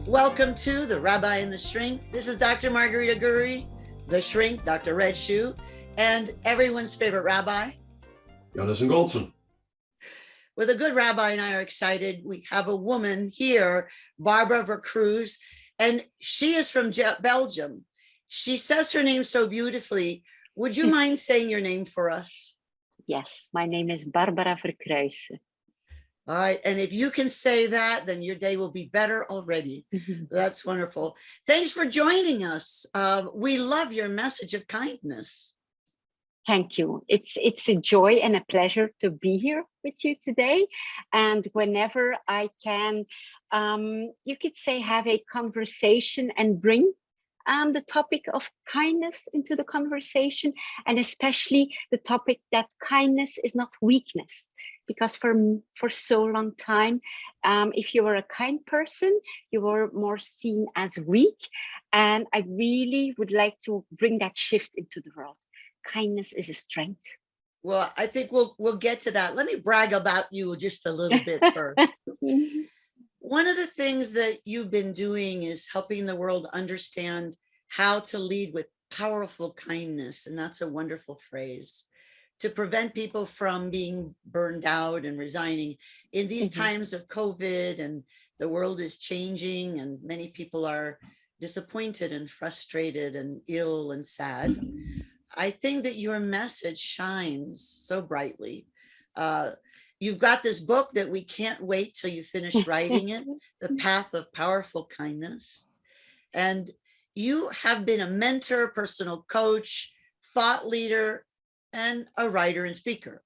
Welcome to the Rabbi and The Shrink. This is Dr. Margarita Gurri, The Shrink, Dr. Red Shoe, and everyone's favorite rabbi, Yonason Goldson. Well, the good rabbi and I are excited. We have a woman here, Barbara Vercruysse, and she is from Belgium. She says her name so beautifully. Would you mind saying your name for us? Yes, my name is Barbara Vercruysse. All right, and if you can say that, then your day will be better already. That's wonderful. Thanks for joining us. We love your message of kindness. Thank you. It's a joy and a pleasure to be here with you today. And whenever I can, you could say, have a conversation and bring the topic of kindness into the conversation, and especially the topic that kindness is not weakness. Because for so long time, if you were a kind person, you were more seen as weak. And I really would like to bring that shift into the world. Kindness is a strength. Well, I think we'll get to that. Let me brag about you just a little bit first. One of the things that you've been doing is helping the world understand how to lead with powerful kindness. And that's a wonderful phrase, to prevent people from being burned out and resigning in these times of COVID, and the world is changing and many people are disappointed and frustrated and ill and sad. I think that your message shines so brightly. You've got this book that we can't wait till you finish writing it, The Path of Powerful Kindness. And you have been a mentor, personal coach, thought leader, and a writer and speaker.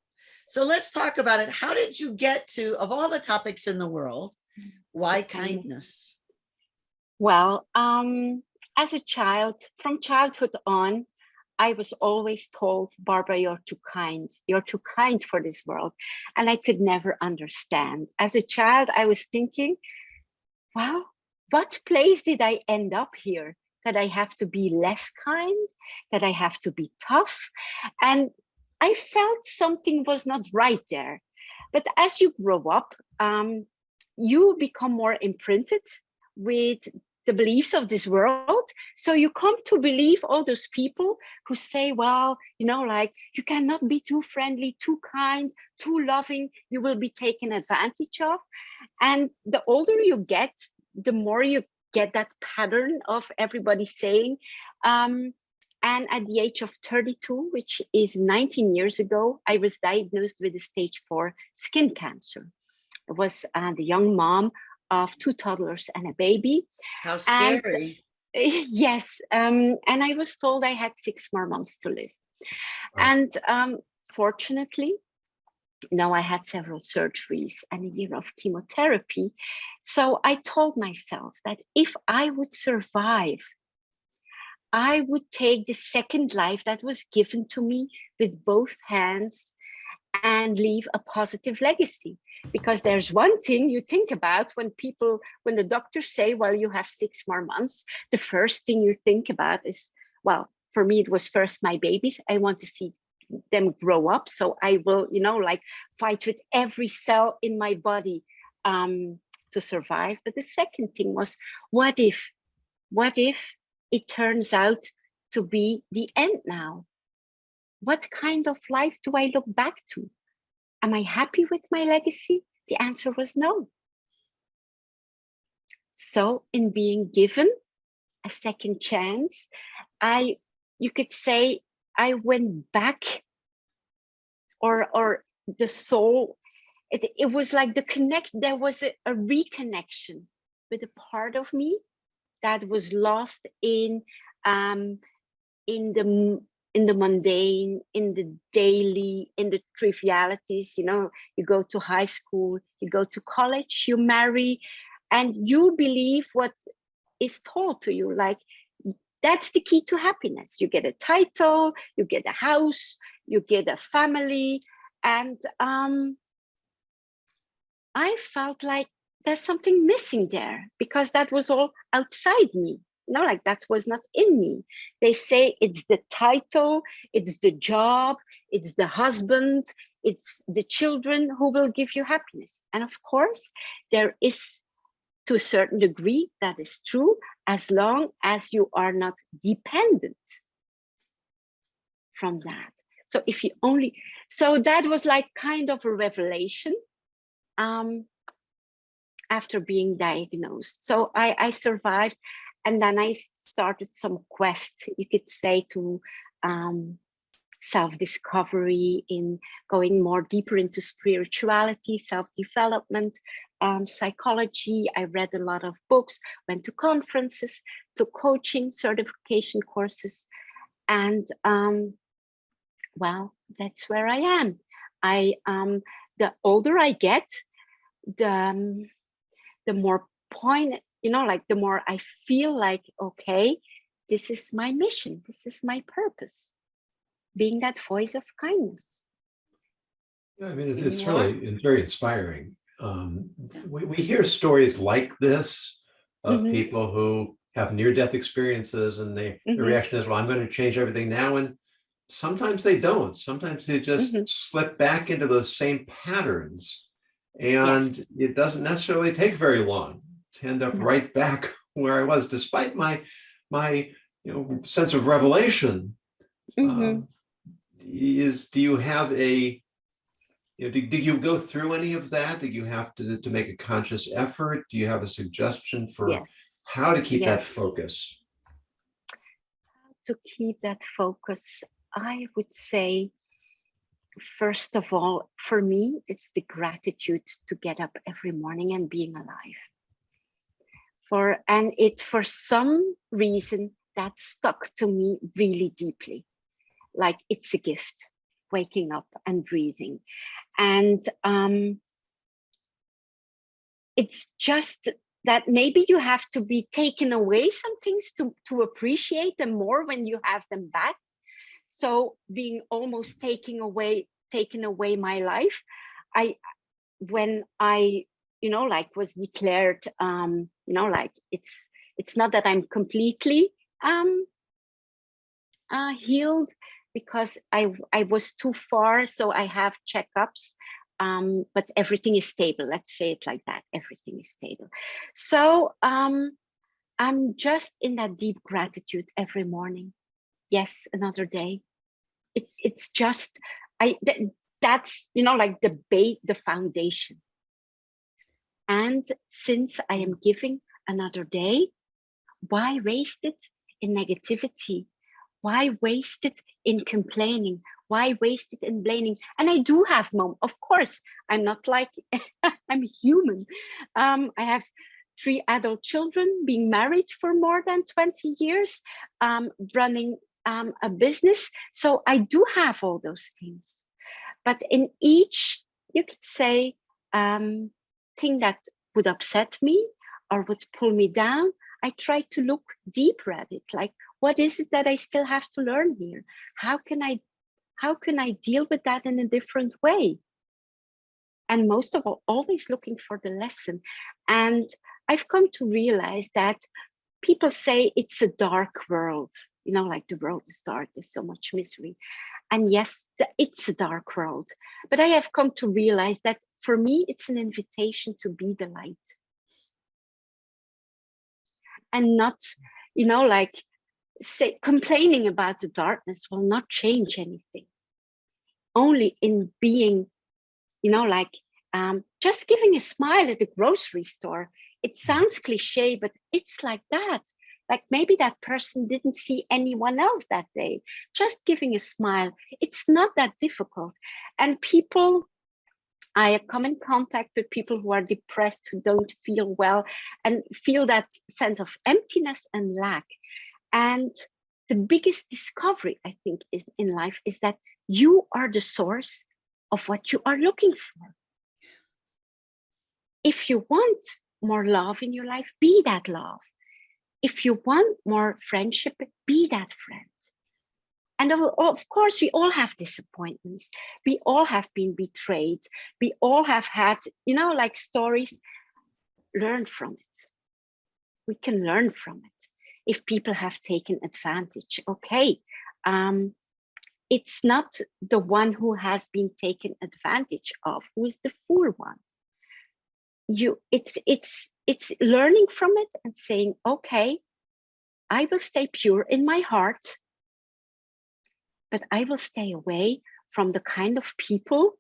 So let's talk about it. How did you get to, of all the topics in the world, why kindness? Well, as a child, from childhood on, I was always told, Barbara, you're too kind. You're too kind for this world. And I could never understand. As a child, I was thinking, well, what place did I end up here? That I have to be less kind, that I have to be tough. And I felt something was not right there. But as you grow up, you become more imprinted with the beliefs of this world. So you come to believe all those people who say, well, you know, like, you cannot be too friendly, too kind, too loving, you will be taken advantage of. And the older you get, the more you get that pattern of everybody saying. And at the age of 32, which is 19 years ago, I was diagnosed with a stage 4 skin cancer. I was the young mom of 2 toddlers and a baby. How scary. And, yes, and I was told I had 6 more months to live. And fortunately, now I had several surgeries and a year of chemotherapy. So I told myself that if I would survive, I would take the second life that was given to me with both hands and leave a positive legacy. Because there's one thing you think about when the doctors say, well, you have 6 more months, the first thing you think about is, well, for me, it was first my babies. I want to see them grow up. So I will, you know, like, fight with every cell in my body to survive. But the second thing was, what if it turns out to be the end now? What kind of life do I look back to? Am I happy with my legacy? The answer was no. So in being given a second chance, you could say, I went back, or the soul, it was like there was a reconnection with a part of me that was lost in the mundane, in the daily, in the trivialities. You know, you go to high school, you go to college, you marry, and you believe what is told to you, like, that's the key to happiness. You get a title, you get a house, you get a family. And I felt like there's something missing there, because that was all outside me. You know, like, that was not in me. They say it's the title, it's the job, it's the husband, it's the children who will give you happiness. And of course, there is to a certain degree, that is true, as long as you are not dependent from that. So if you only, so that was like kind of a revelation after being diagnosed. So I survived, and then I started some quest, you could say, to self-discovery, in going more deeper into spirituality, self-development, psychology. I read a lot of books, went to conferences, took coaching, certification courses, and well, that's where I am. The older I get, the more like the more I feel like, okay, this is my mission, this is my purpose, being that voice of kindness. Yeah, I mean, it's very inspiring. We hear stories like this of people who have near-death experiences, and the reaction is, well, I'm going to change everything now. And sometimes they don't. Sometimes they just slip back into those same patterns. And it doesn't necessarily take very long to end up right back where I was, despite my sense of revelation. Do you have a, did you go through any of that? Did you have to make a conscious effort? Do you have a suggestion for how to keep that focus? To keep that focus, I would say, first of all, for me, it's the gratitude to get up every morning and being alive. For some reason that stuck to me really deeply. Like, it's a gift, waking up and breathing. And it's just that maybe you have to be taken away some things to appreciate them more when you have them back. So being almost taken away my life, when I like was declared, like it's not that I'm completely healed, because I was too far, so I have checkups, but everything is stable. Let's say it like that. Everything is stable. So I'm just in that deep gratitude every morning. Yes, another day. It's just that's like the foundation. And since I am giving another day, why waste it in negativity? Why waste it in complaining? Why waste it in blaming? And I do have moments. Of course, I'm not like I'm human. I have 3 adult children, being married for more than 20 years, running a business. So I do have all those things. But in each, you could say, thing that would upset me or would pull me down, I try to look deeper at it. Like, what is it that I still have to learn here? How can I deal with that in a different way? And most of all, always looking for the lesson. And I've come to realize that people say it's a dark world, like the world is dark, there's so much misery. And yes, it's a dark world. But I have come to realize that for me, it's an invitation to be the light. And not, like, say, complaining about the darkness will not change anything. Only in being, like, just giving a smile at the grocery store. It sounds cliche, but it's like that. Like, maybe that person didn't see anyone else that day. Just giving a smile. It's not that difficult. And people, I come in contact with people who are depressed, who don't feel well, and feel that sense of emptiness and lack. And the biggest discovery, I think, is in life is that you are the source of what you are looking for. If you want more love in your life, be that love. If you want more friendship, be that friend. And of course, we all have disappointments. We all have been betrayed. We all have had, like, stories. Learn from it. We can learn from it. If people have taken advantage, okay. It's not the one who has been taken advantage of who is the fool one. it's learning from it and saying, okay, I will stay pure in my heart, but I will stay away from the kind of people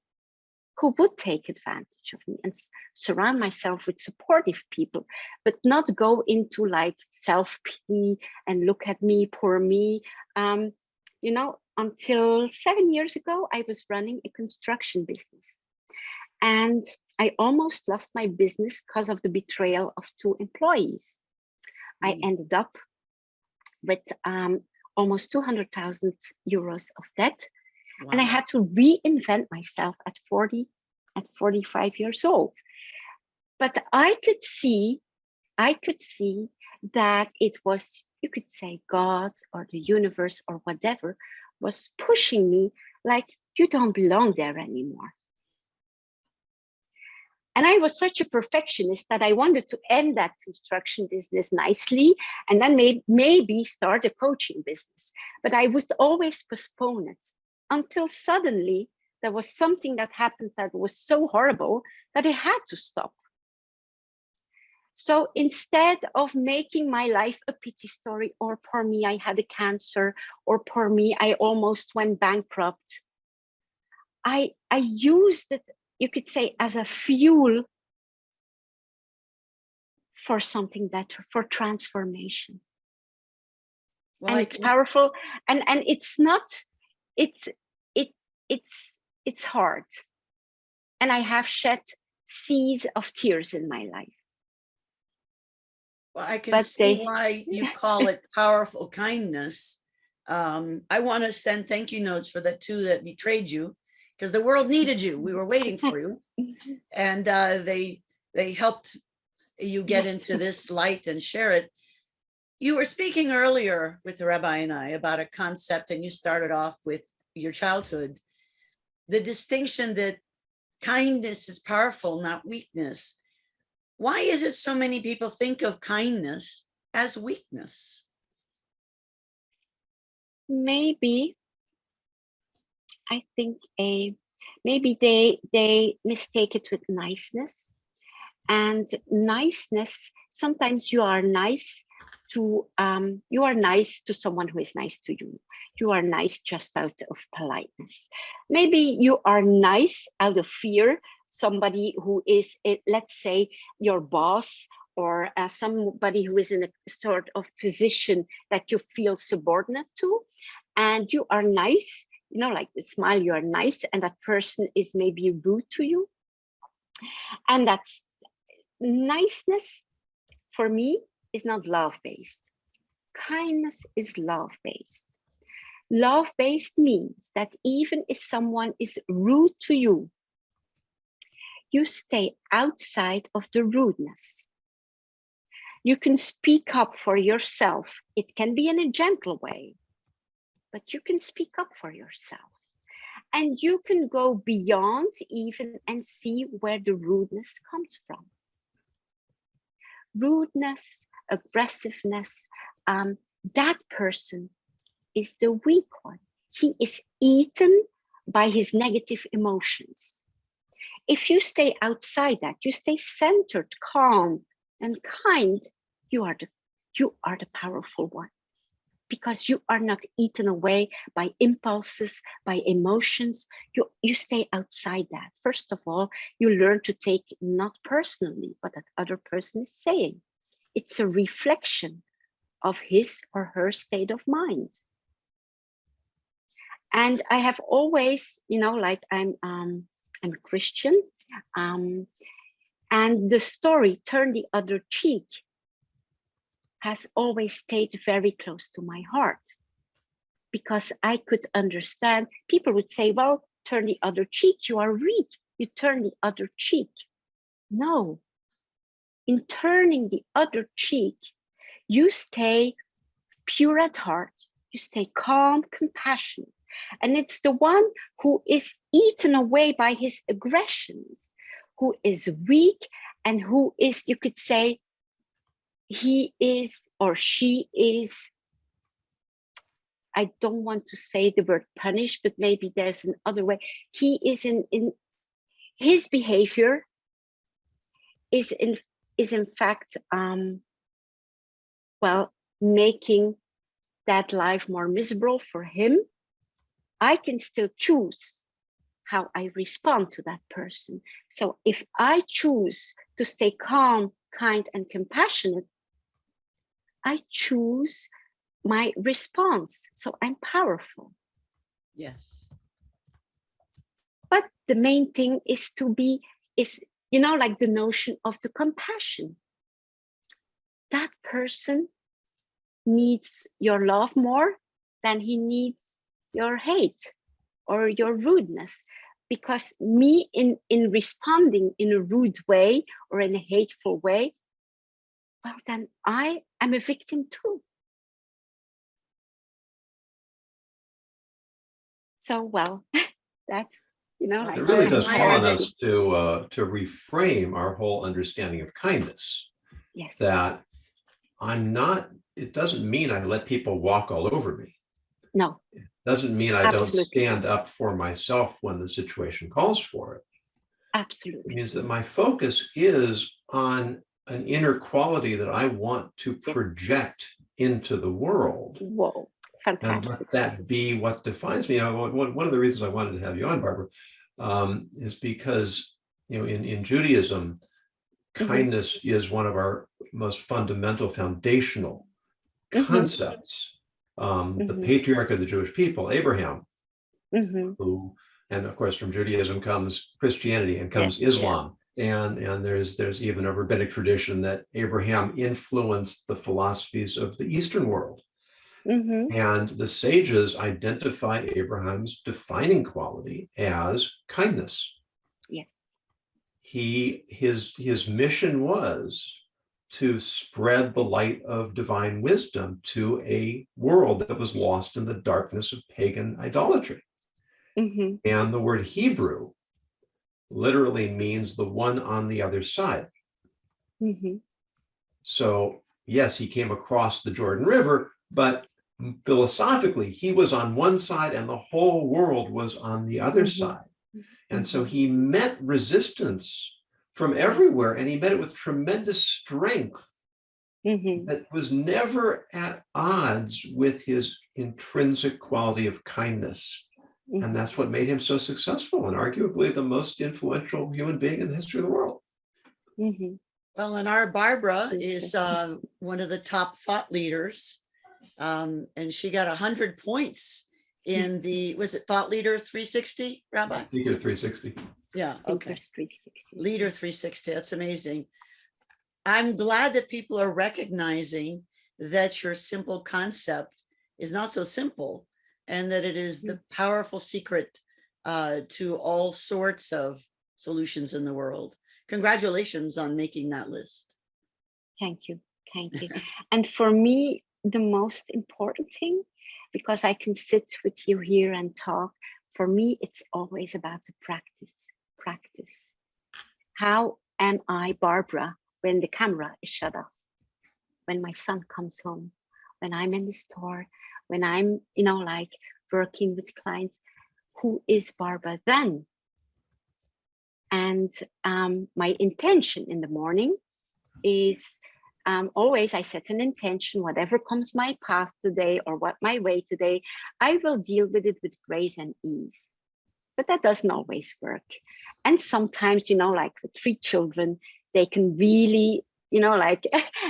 who would take advantage of me, and surround myself with supportive people, but not go into like self-pity and look at me, poor me. You know, until 7 years ago, I was running a construction business, and I almost lost my business because of the betrayal of 2 employees. I ended up with almost 200,000 euros of debt. Wow. And I had to reinvent myself at 45 years old. But I could see that it was, you could say, God or the universe or whatever was pushing me like, you don't belong there anymore. And I was such a perfectionist that I wanted to end that construction business nicely and then maybe start a coaching business. But I would always postpone it until suddenly there was something that happened that was so horrible that I had to stop. So instead of making my life a pity story, or poor me, I had a cancer, or poor me, I almost went bankrupt, I used it, you could say, as a fuel for something better, for transformation. Well, and it's powerful, and it's not, it's hard. And I have shed seas of tears in my life. Well, I can see why you call it powerful kindness. I want to send thank you notes for the 2 that betrayed you, because the world needed you. We were waiting for you. And they helped you get into this light and share it. You were speaking earlier with the Rabbi and I about a concept, and you started off with your childhood, the distinction that kindness is powerful, not weakness. Why is it so many people think of kindness as weakness? Maybe, I think maybe they mistake it with niceness. And niceness, sometimes you are nice to someone who is nice to you. You are nice just out of politeness. Maybe you are nice out of fear. Somebody who is, let's say, your boss, or somebody who is in a sort of position that you feel subordinate to, and you are nice, you know, like the smile, you are nice, and that person is maybe rude to you. And that's niceness, for me, is not love-based. Kindness is love-based. Love-based means that even if someone is rude to you, you stay outside of the rudeness. You can speak up for yourself. It can be in a gentle way, but you can speak up for yourself. And you can go beyond even and see where the rudeness comes from. Rudeness, aggressiveness, that person is the weak one. He is eaten by his negative emotions. If you stay outside that, you stay centered, calm, and kind, you are the powerful one, because you are not eaten away by impulses, by emotions. You stay outside that. First of all, you learn to take not personally what that other person is saying. It's a reflection of his or her state of mind. And I have always, you know, like I'm a Christian, and the story "Turn the Other Cheek" has always stayed very close to my heart, because I could understand. People would say, well, turn the other cheek, you are weak, you turn the other cheek. No, in turning the other cheek, you stay pure at heart, you stay calm, compassionate. And it's the one who is eaten away by his aggressions, who is weak, and who is, you could say, he is or she is, I don't want to say the word punish, but maybe there's another way. He is in his behavior is in fact, well, making that life more miserable for him, I can still choose how I respond to that person. So if I choose to stay calm, kind, and compassionate, I choose my response. So I'm powerful. Yes. But the main thing is you know, like the notion of the compassion. That person needs your love more than he needs your hate or your rudeness. Because me in responding in a rude way or in a hateful way, well, then I am a victim too. So, well, that's, you know, like it really does I call on heard us to reframe our whole understanding of kindness. yes. That it doesn't mean I let people walk all over me. No. It doesn't mean I Absolutely. don't stand up for myself when the situation calls for it. Absolutely. It means that my focus is on an inner quality that I want to project into the world. Whoa, fantastic. And let that be what defines me. You know, one of the reasons I wanted to have you on, Barbara, is because, you know, in Judaism, kindness is one of our most fundamental foundational concepts. The patriarch of the Jewish people, Abraham, who, and of course from Judaism comes Christianity and comes Islam. And there's even a rabbinic tradition that Abraham influenced the philosophies of the Eastern world. And the sages identify Abraham's defining quality as kindness. Yes. His mission was to spread the light of divine wisdom to a world that was lost in the darkness of pagan idolatry. And the word Hebrew literally means the one on the other side. So yes, he came across the Jordan River, but philosophically, he was on one side and the whole world was on the other side. And so he met resistance from everywhere, and he met it with tremendous strength that was never at odds with his intrinsic quality of kindness. And that's what made him so successful and arguably the most influential human being in the history of the world. Well, and our Barbara is one of the top thought leaders. And she got 100 points in the, was it Thought Leader 360, Rabbi? Leader 360. Yeah, okay. Leader 360, that's amazing. I'm glad that people are recognizing that your simple concept is not so simple, and that it is the powerful secret to all sorts of solutions in the world. Congratulations on making that list. Thank you. Thank you. And for me, the most important thing, because I can sit with you here and talk, for me, it's always about the practice. How am I, Barbara, when the camera is shut off, when my son comes home, when I'm in the store, when I'm, you know, like working with clients, who is Barbara then? And my intention in the morning is always I set an intention, whatever comes my path today or what my way today, I will deal with it with grace and ease. But that doesn't always work. And sometimes, you know, like with 3 children, they can really, you know, like,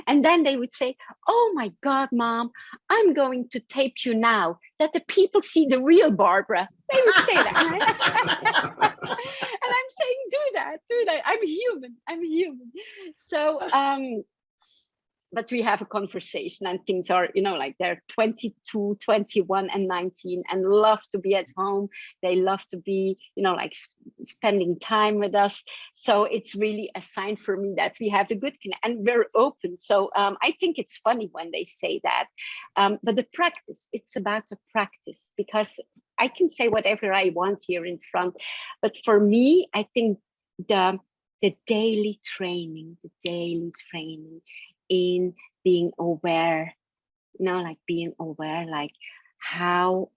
and then they would say, oh my God, Mom, I'm going to tape you now that the people see the real Barbara. They would say that. And I'm saying, do that. I'm human. So, but we have a conversation and things are, you know, like they're 22, 21 and 19 and love to be at home. They love to be, you know, like spending time with us. So it's really a sign for me that we have a good connection and we're open. So I think it's funny when they say that, but the practice, it's about the practice, because I can say whatever I want here in front. But for me, I think the daily training in being aware, you know, like being aware, like how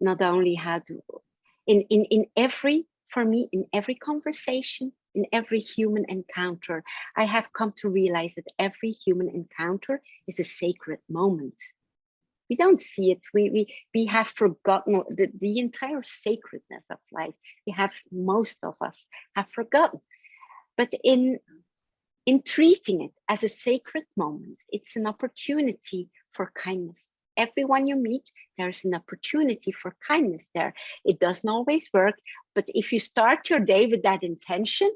not only how to in every, for me, in every conversation, in every human encounter. I have come to realize that every human encounter is a sacred moment. We don't see it. We have forgotten the entire sacredness of life. Most of us have forgotten. But in treating it as a sacred moment, it's an opportunity for kindness. Everyone you meet, there's an opportunity for kindness there. It doesn't always work, but if you start your day with that intention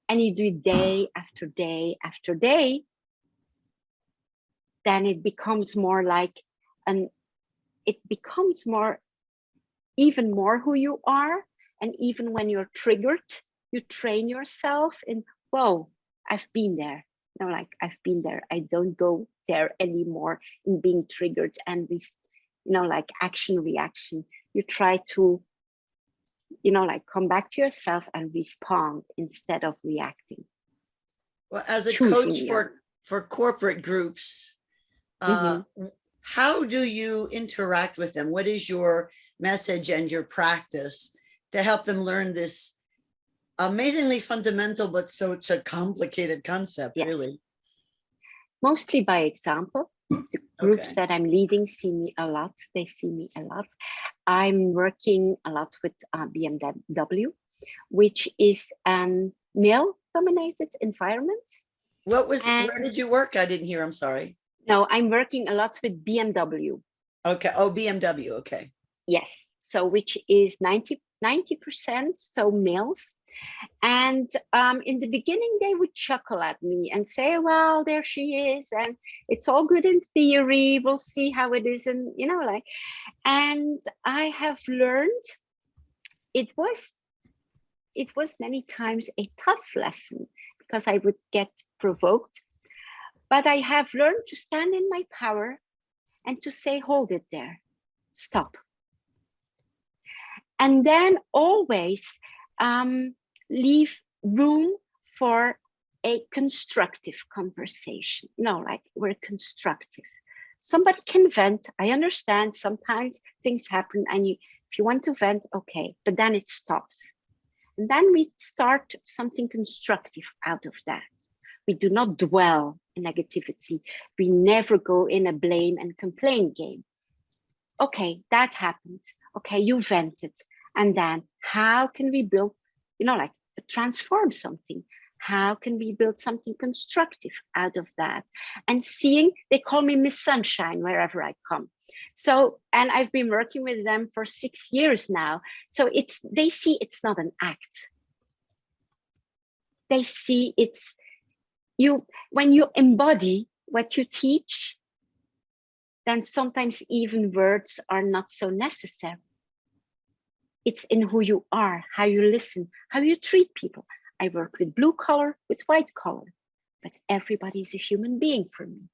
and you do it day after day after day, then it becomes more like even more who you are. And even when you're triggered, you train yourself in, whoa, I've been there. Like I've been there. I don't go there anymore in being triggered and like action reaction. You try to, like come back to yourself and respond instead of reacting. Well, as a coach for corporate groups, how do you interact with them? What is your message and your practice to help them learn this amazingly fundamental, but such a complicated concept, really? Mostly by example. The groups that I'm leading see me a lot. They see me a lot. I'm working a lot with BMW, which is a male-dominated environment. Where did you work? I didn't hear, I'm sorry. No, I'm working a lot with BMW. Okay, oh, BMW, okay. Yes, so which is 90%, so males. And in the beginning, they would chuckle at me and say, well, there she is. And it's all good in theory. We'll see how it is. And, and I have learned it was many times a tough lesson because I would get provoked. But I have learned to stand in my power and to say, hold it there, stop. And then always leave room for a constructive conversation. Like we're constructive. Somebody can vent. I understand sometimes things happen and if you want to vent, okay, but then it stops. And then we start something constructive out of that. We do not dwell in negativity. We never go in a blame and complain game. Okay, that happened. Okay, you vented. And then how can we build, like transform something? How can we build something constructive out of that? And seeing, they call me Miss Sunshine wherever I come. So, and I've been working with them for 6 years now. So they see it's not an act. They see it's when you embody what you teach, then sometimes even words are not so necessary. It's in who you are, how you listen, how you treat people. I work with blue collar, with white collar, but everybody is a human being for me.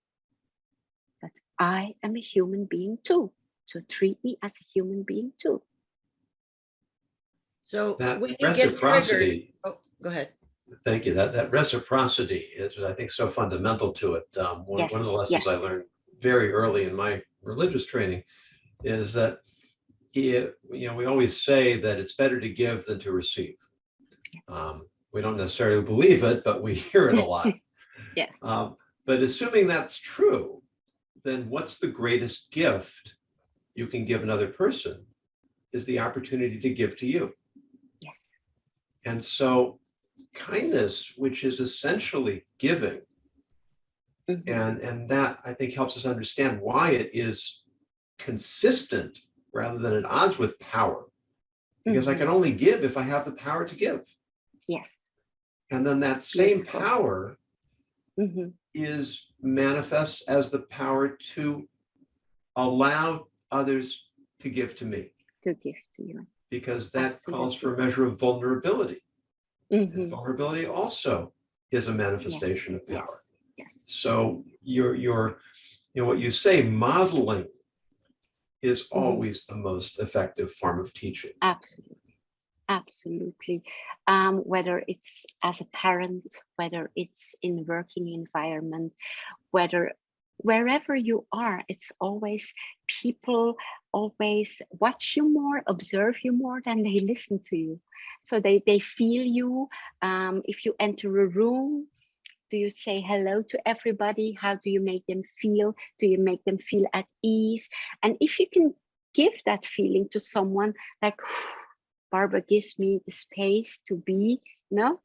But I am a human being too. So treat me as a human being too. So that when you reciprocity, get triggered, go ahead. Thank you. That reciprocity is, I think, so fundamental to it. One of the lessons I learned very early in my religious training is that we always say that it's better to give than to receive. We don't necessarily believe it, but we hear it a lot. Yes. But assuming that's true, then what's the greatest gift you can give another person is the opportunity to give to you. Yes. And so kindness, which is essentially giving, and that I think helps us understand why it is consistent rather than at odds with power. Because I can only give if I have the power to give. Yes. And then that same power is manifest as the power to allow others to give to me. To give to you. Because that calls for a measure of vulnerability. And vulnerability also is a manifestation of power. Yes. So what you say, modeling is always the most effective form of teaching. Absolutely. Whether it's as a parent, whether it's in working environment, whether wherever you are, it's always people always watch you more, observe you more than they listen to you. So they feel you. If you enter a room, do you say hello to everybody? How do you make them feel? Do you make them feel at ease? And if you can give that feeling to someone, like Barbara gives me the space to be, you know,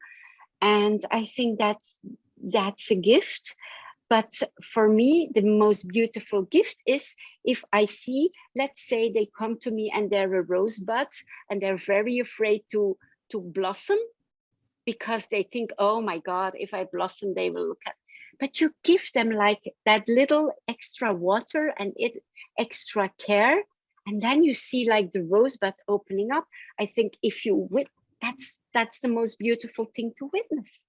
and I think that's a gift. But for me, the most beautiful gift is if I see, let's say they come to me and they're a rosebud and they're very afraid to blossom, because they think, oh my God, if I blossom, they will look at. But you give them like that little extra water and extra care, and then you see like the rosebud opening up. I think if you that's the most beautiful thing to witness.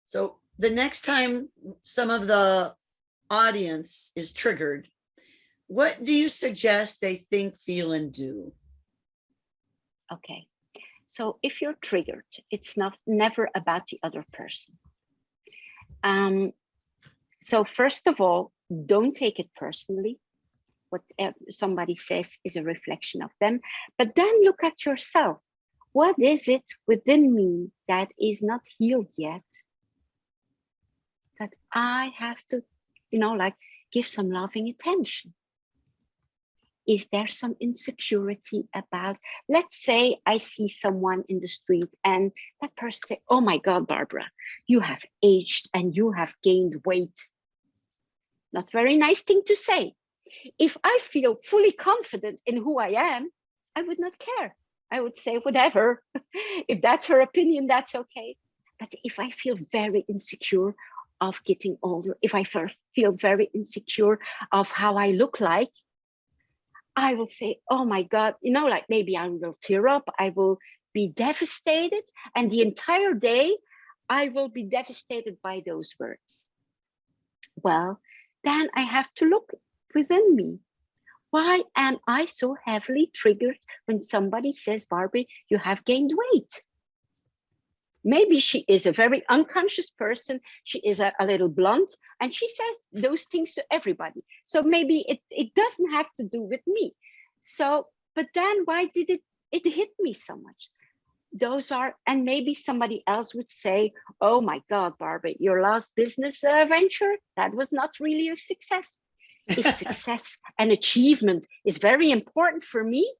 So the next time some of the audience is triggered, what do you suggest they think, feel, and do? Okay. So if you're triggered, it's never about the other person. So first of all, don't take it personally. What somebody says is a reflection of them, but then look at yourself. What is it within me that is not healed yet, that I have to, like give some loving attention? Is there some insecurity about, let's say I see someone in the street and that person say, oh my God, Barbara, you have aged and you have gained weight. Not very nice thing to say. If I feel fully confident in who I am, I would not care. I would say whatever. If that's her opinion, that's okay. But if I feel very insecure of getting older, if I feel very insecure of how I look like, I will say, oh my God, like maybe I will tear up, I will be devastated. And the entire day, I will be devastated by those words. Well, then I have to look within me. Why am I so heavily triggered when somebody says, Barbie, you have gained weight? Maybe she is a very unconscious person. She is a little blunt and she says those things to everybody. So maybe it doesn't have to do with me. So, but then why did it hit me so much? Those are, and maybe somebody else would say, oh my God, Barbie, your last business venture, that was not really a success. If success and achievement is very important for me,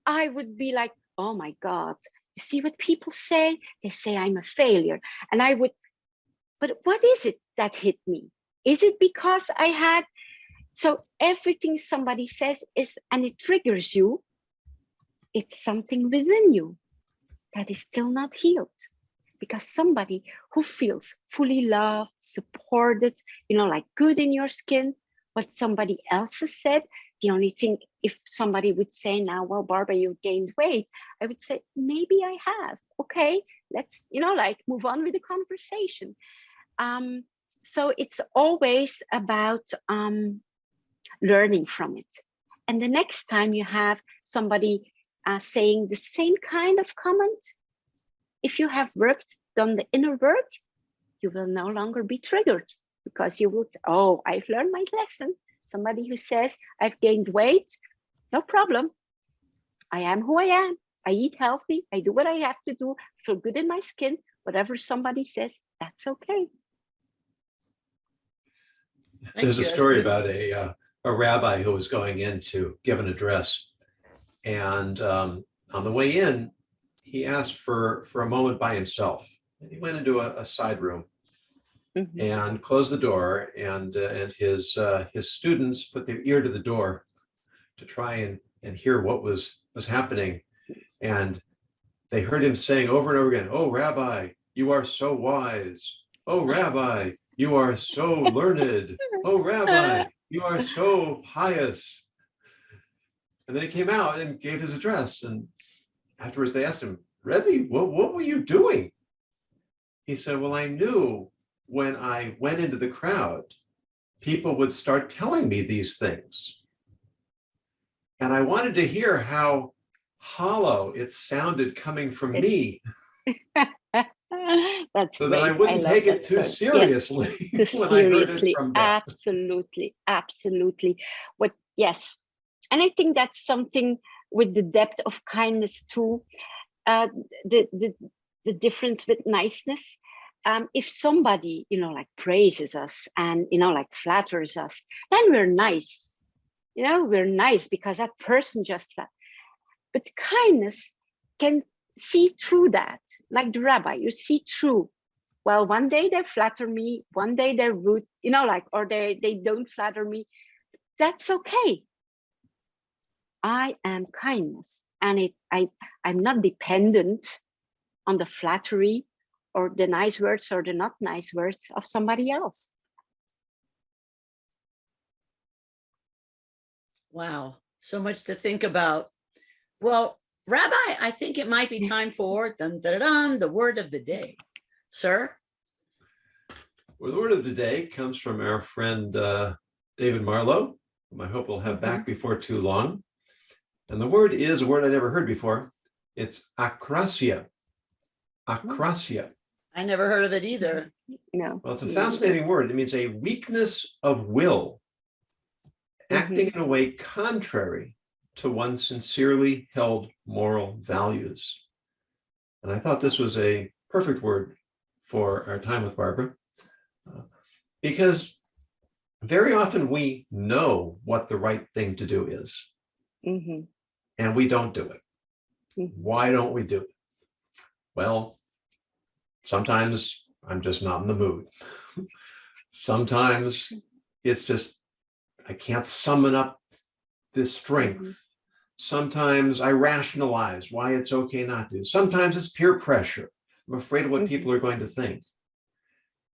I would be like, oh my God, you see what people say? They say I'm a failure. And I would, but what is it that hit me? Is it because I had, so everything somebody says is, and it triggers you, it's something within you that is still not healed. Because somebody who feels fully loved, supported, like good in your skin, what somebody else has said, the only thing, if somebody would say now, well, Barbara, you gained weight, I would say, maybe I have. Okay, let's, move on with the conversation. So it's always about learning from it. And the next time you have somebody saying the same kind of comment, if you have done the inner work, you will no longer be triggered, because you would, oh, I've learned my lesson. Somebody who says I've gained weight, no problem. I am who I am. I eat healthy. I do what I have to do. Feel good in my skin. Whatever somebody says, that's okay. There's a story about a rabbi who was going in to give an address. And on the way in, he asked for a moment by himself. And he went into a side room. Mm-hmm. And closed the door, and his students put their ear to the door to try and hear what was happening, and they heard him saying over and over again, "Oh, Rabbi, you are so wise. Oh, Rabbi, you are so learned. Oh, Rabbi, you are so pious." And then he came out and gave his address, and afterwards they asked him, "Rebbe, what were you doing?" He said, "Well, I knew when I went into the crowd, people would start telling me these things. And I wanted to hear how hollow it sounded coming from me." That's So great. that I wouldn't love take it that too quote. seriously Yes, too when I heard it seriously. from them. Absolutely, absolutely. What? Yes, and I think that's something with the depth of kindness too. Uh, the the the difference with niceness. If somebody, like praises us and, like flatters us, then we're nice. We're nice because that person just but kindness can see through that. Like the rabbi, you see through. Well, one day they flatter me, one day they're rude, or they don't flatter me. That's okay. I am kindness. And I'm not dependent on the flattery or the nice words or the not nice words of somebody else. Wow, so much to think about. Well, Rabbi, I think it might be time for the word of the day. Sir? Well, the word of the day comes from our friend David Marlowe, whom I hope we'll have back before too long. And the word is a word I never heard before. It's akrasia. Akrasia. I never heard of it either. No. Well, it's a fascinating word. It means a weakness of will, acting in a way contrary to one's sincerely held moral values. And I thought this was a perfect word for our time with Barbara, because very often we know what the right thing to do is, and we don't do it. Why don't we do it? Well, sometimes I'm just not in the mood. Sometimes it's just, I can't summon up this strength. Sometimes I rationalize why it's okay not to. Sometimes it's peer pressure. I'm afraid of what people are going to think.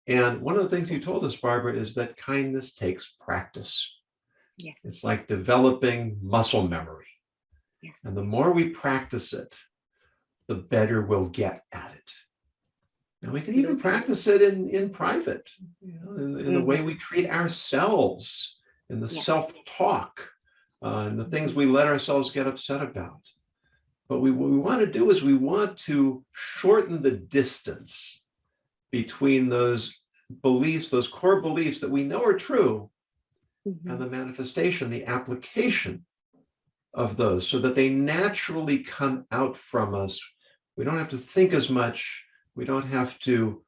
And one of the things you told us, Barbara, is that kindness takes practice. Yes. It's like developing muscle memory. Yes. And the more we practice it, the better we'll get at it. And we can even practice it in private, in the way we treat ourselves, in the self-talk, and the things we let ourselves get upset about. But what we want to do is we want to shorten the distance between those beliefs, those core beliefs that we know are true, and the manifestation, the application of those, so that they naturally come out from us. We don't have to think as much. We don't have to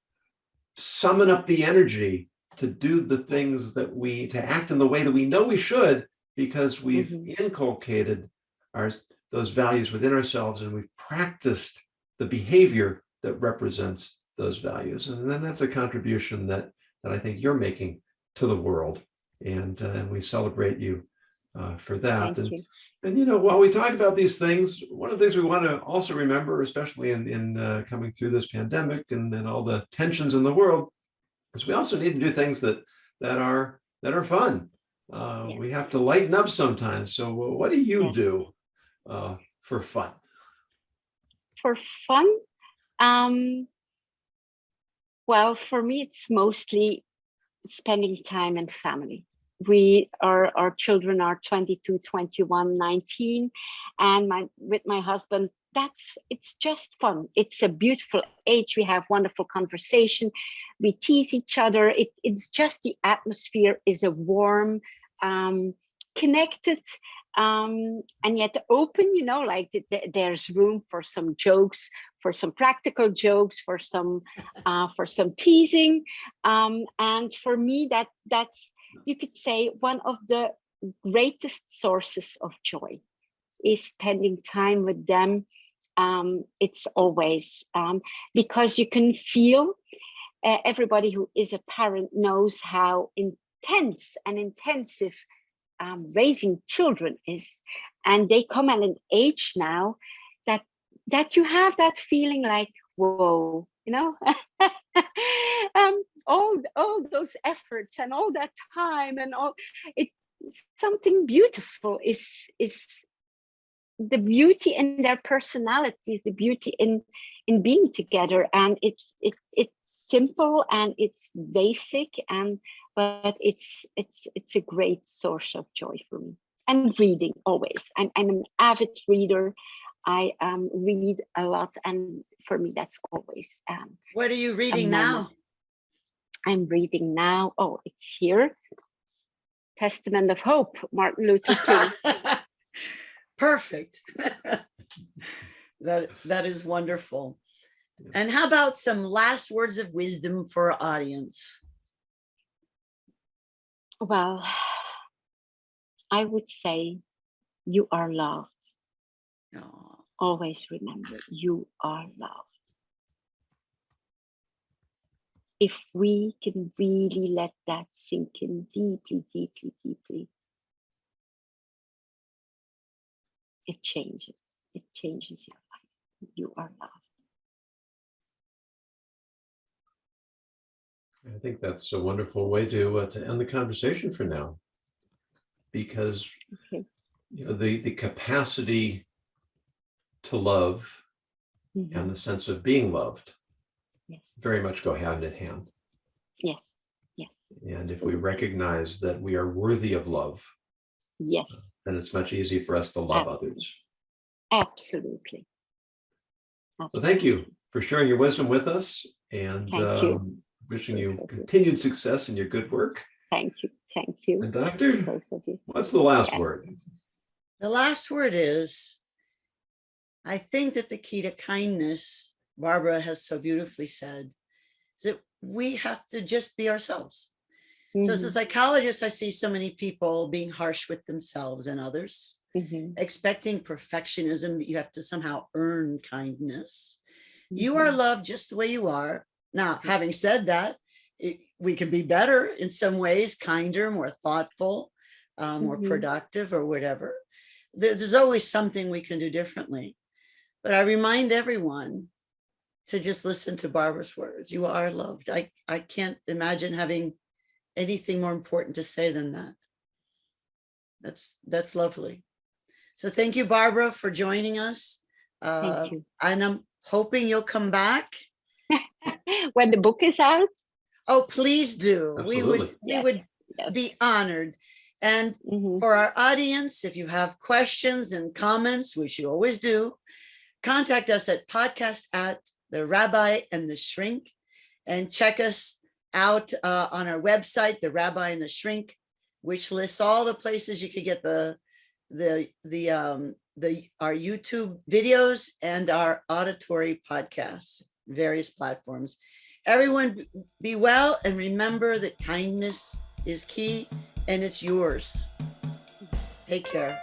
summon up the energy to do the things to act in the way that we know we should, because we've inculcated those values within ourselves, and we've practiced the behavior that represents those values. And then that's a contribution that I think you're making to the world. And we celebrate you for that. And while we talk about these things, one of the things we want to also remember, especially in coming through this pandemic and all the tensions in the world, is we also need to do things that are fun. We have to lighten up sometimes. So what do you do for fun? For fun? Well, for me, it's mostly spending time in family. Our children are 22, 21, 19, and with my husband, it's just fun. It's a beautiful age. We have wonderful conversation. We tease each other. It's just the atmosphere is a warm, connected, and yet open, there's room for some jokes, for some practical jokes, for some teasing. And for me, that's, you could say, one of the greatest sources of joy is spending time with them. It's always because you can feel, everybody who is a parent knows how intense and intensive raising children is, and they come at an age now that you have that feeling like, whoa, all those efforts and all that time and all, it's something beautiful is the beauty in their personalities, the beauty in being together. And it's simple and it's basic, but it's a great source of joy for me. And reading always. I'm an avid reader. I read a lot, and for me, that's always What are you a reading moment. now? I'm reading now. Oh, it's here. Testament of Hope, Martin Luther King. Perfect. That is wonderful. And how about some last words of wisdom for our audience? Well, I would say you are loved. Oh, Always remember, you are loved. If we can really let that sink in deeply, deeply, deeply, it changes. It changes your life. You are loved. I think that's a wonderful way to end the conversation for now, because Okay. you know, the capacity to love Mhm. and the sense of being loved Yes. very much go hand in hand. Yes. Yes. And if we Absolutely. recognize that we are worthy of love, Yes. then it's much easier for us to love others. Absolutely. So thank you for sharing your wisdom with us, and Thank you. wishing you Both of you. continued success in your good work. Thank you. Thank you. And Doctor, Both of you. what's the last Yes. word? the last word is, I think that the key to kindness, Barbara has so beautifully said, is that we have to just be ourselves. So as a Mhm. psychologist, I see so many people being harsh with themselves and others, Mhm. expecting perfectionism. You have to somehow earn kindness. You are Mhm. loved just the way you are. Now, having said that, we can be better in some ways, kinder, more thoughtful, more Mhm. productive, or whatever. There's always something we can do differently. But I remind everyone to just listen to Barbara's words. You are loved. I can't imagine having anything more important to say than that. That's lovely. So thank you, Barbara, for joining us. Thank you. And I'm hoping you'll come back. When the book is out. Oh, please do. Absolutely. We would Yes. be honored. And Mhm. for our audience, if you have questions and comments, which you always do, contact us at podcast at the Rabbi and the Shrink, and check us out on our website, the Rabbi and the Shrink, which lists all the places you could get our YouTube videos and our auditory podcasts, various platforms. Everyone be well, and remember that kindness is key and it's yours. Take care.